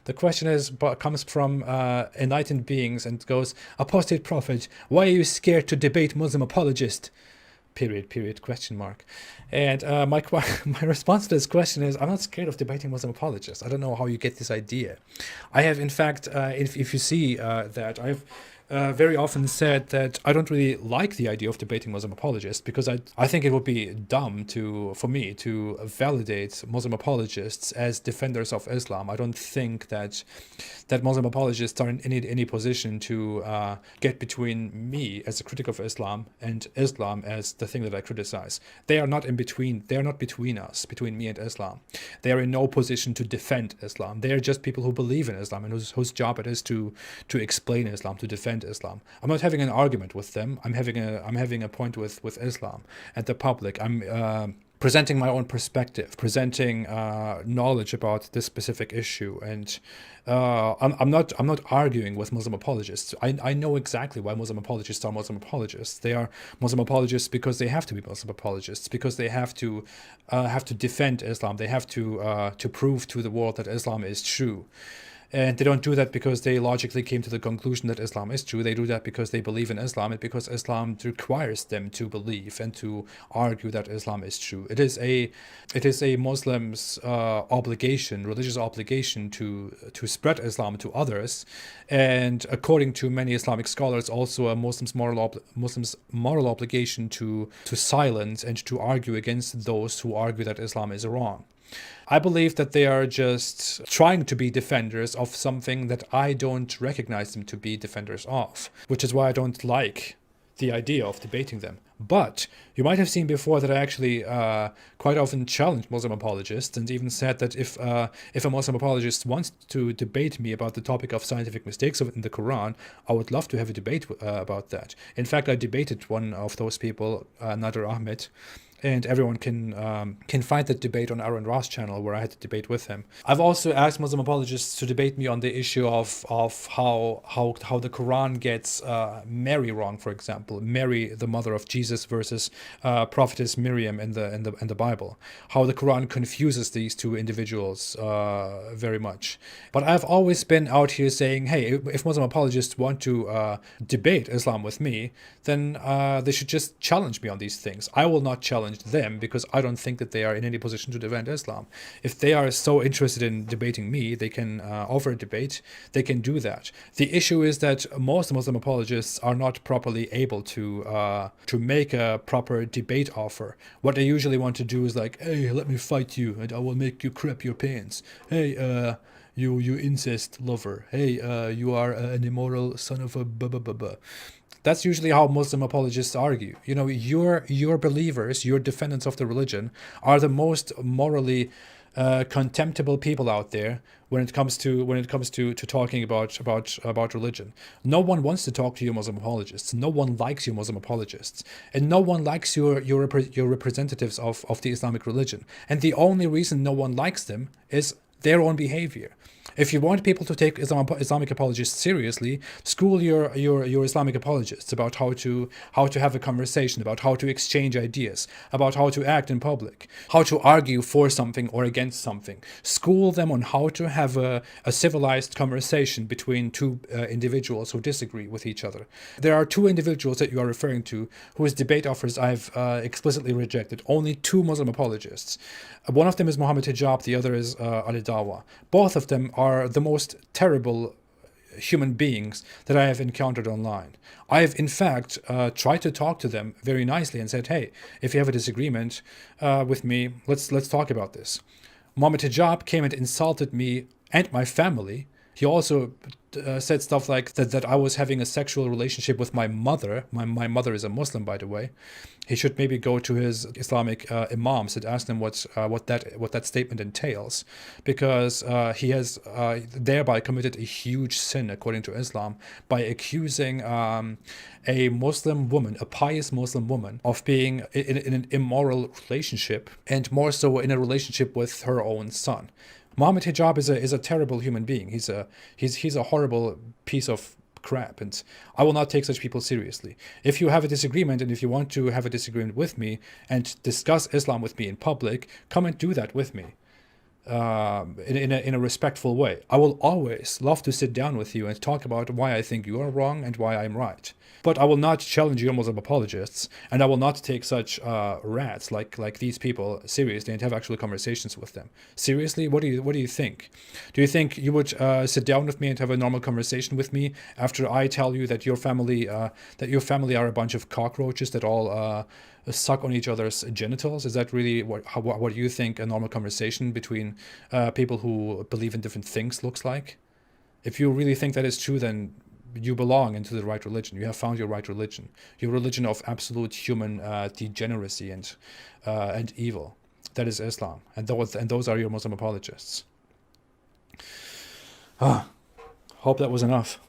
The question is, but comes from enlightened beings and goes, apostate prophet, why are you scared to debate Muslim apologist? Period, question mark. And my response to this question is, I'm not scared of debating Muslim apologists. I don't know how you get this idea. I have, in fact, if you see that, I've very often said that I don't really like the idea of debating Muslim apologists because I think it would be dumb for me to validate Muslim apologists as defenders of Islam. I don't think that Muslim apologists are in any position to get between me as a critic of Islam and Islam as the thing that I criticize. They are not in between. They are not between us, between me and Islam. They are in no position to defend Islam. They are just people who believe in Islam and whose job it is to explain Islam, to defend Islam. I'm not having an argument with them. I'm having a point with Islam and the public. I'm presenting my own perspective, presenting knowledge about this specific issue, and I'm not arguing with Muslim apologists. I know exactly why Muslim apologists are Muslim apologists. They are Muslim apologists because they have to be Muslim apologists, because they have to defend Islam. They have to prove to the world that Islam is true. And they don't do that because they logically came to the conclusion that Islam is true. They do that because they believe in Islam and because Islam requires them to believe and to argue that Islam is true. It is a Muslim's obligation, religious obligation to spread Islam to others, and according to many Islamic scholars, also a Muslim's moral obligation to silence and to argue against those who argue that Islam is wrong. I believe that they are just trying to be defenders of something that I don't recognize them to be defenders of, which is why I don't like the idea of debating them. But you might have seen before that I actually quite often challenge Muslim apologists, and even said that if a Muslim apologist wants to debate me about the topic of scientific mistakes in the Quran, I would love to have a debate about that. In fact, I debated one of those people, Nader Ahmed, and everyone can find that debate on Aaron Ross' channel where I had to debate with him. I've also asked Muslim apologists to debate me on the issue of how the Quran gets Mary wrong, for example, Mary, the mother of Jesus, versus prophetess Miriam in the Bible. How the Quran confuses these two individuals very much. But I've always been out here saying, hey, if Muslim apologists want to debate Islam with me, then they should just challenge me on these things. I will not challenge them because I don't think that they are in any position to defend Islam. If they are so interested in debating me, they can offer a debate. They can do that. The issue is that most Muslim apologists are not properly able to make a proper debate offer. What they usually want to do is like, hey, let me fight you and I will make you crap your pants. Hey, you incest lover. Hey, you are an immoral son of a blah. That's usually how Muslim apologists argue. You know, your believers, your defendants of the religion, are the most morally contemptible people out there when it comes to talking about religion. No one wants to talk to you Muslim apologists. No one likes you Muslim apologists, and no one likes your representatives of the Islamic religion. And the only reason no one likes them is their own behavior. If you want people to take Islamic apologists seriously, school your Islamic apologists about how to have a conversation, about how to exchange ideas, about how to act in public, how to argue for something or against something. School them on how to have a civilized conversation between two individuals who disagree with each other. There are two individuals that you are referring to whose debate offers I've explicitly rejected. Only two Muslim apologists. One of them is Muhammad Hijab, the other is Ali Dawa. Both of them are the most terrible human beings that I have encountered online. I have, in fact, tried to talk to them very nicely and said, hey, if you have a disagreement with me, let's talk about this. Muhammad Hijab came and insulted me and my family. He also said stuff like that I was having a sexual relationship with my mother. My mother is a Muslim, by the way. He should maybe go to his Islamic imams and ask them what that statement entails, because he has thereby committed a huge sin according to Islam by accusing a Muslim woman, a pious Muslim woman, of being in an immoral relationship, and more so in a relationship with her own son. Muhammad Hijab is a terrible human being. He's a horrible piece of crap, and I will not take such people seriously. If you have a disagreement, and if you want to have a disagreement with me and discuss Islam with me in public, come and do that with me. in a respectful way. I will always love to sit down with you and talk about why I think you are wrong and why I'm right. But I will not challenge your Muslim apologists, and I will not take such rats like these people seriously and have actual conversations with them. Seriously, what do you think? Do you think you would sit down with me and have a normal conversation with me after I tell you that your family are a bunch of cockroaches that all suck on each other's genitals? Is that really what you think a normal conversation between people who believe in different things looks like? If you really think that is true, then you belong into the right religion. You have found your right religion, your religion of absolute human degeneracy and evil. That is Islam, and those are your Muslim apologists. Hope that was enough.